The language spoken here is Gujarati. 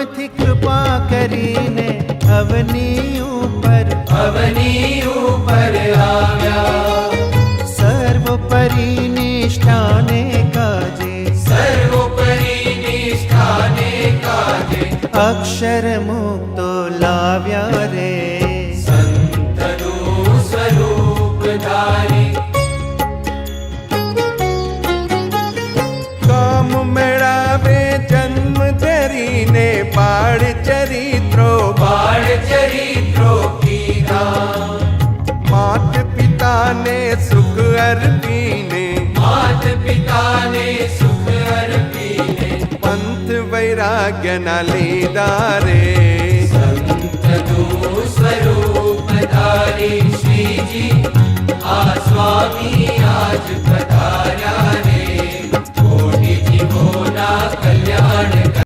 મથી કૃપા કરીને અવની ઉપર આવ્યા. સર્વોપરી નિષ્ઠાને કાજે અક્ષર મુક્તો લાવ્યા રે. સંતનું સ્વરૂપ ધારી કામ મેળાવે જન્મ ધરીને બાળ ચરિત્રો કીધા. માત પિતાને સુખ અર્પીને પંથ વૈરાગ્યના લીધા રે. સંતનું સ્વરૂપ ધારી શ્રીજી આ સ્વામી આજ પધાર્યા રે. કોટી જીવોના કલ્યાણ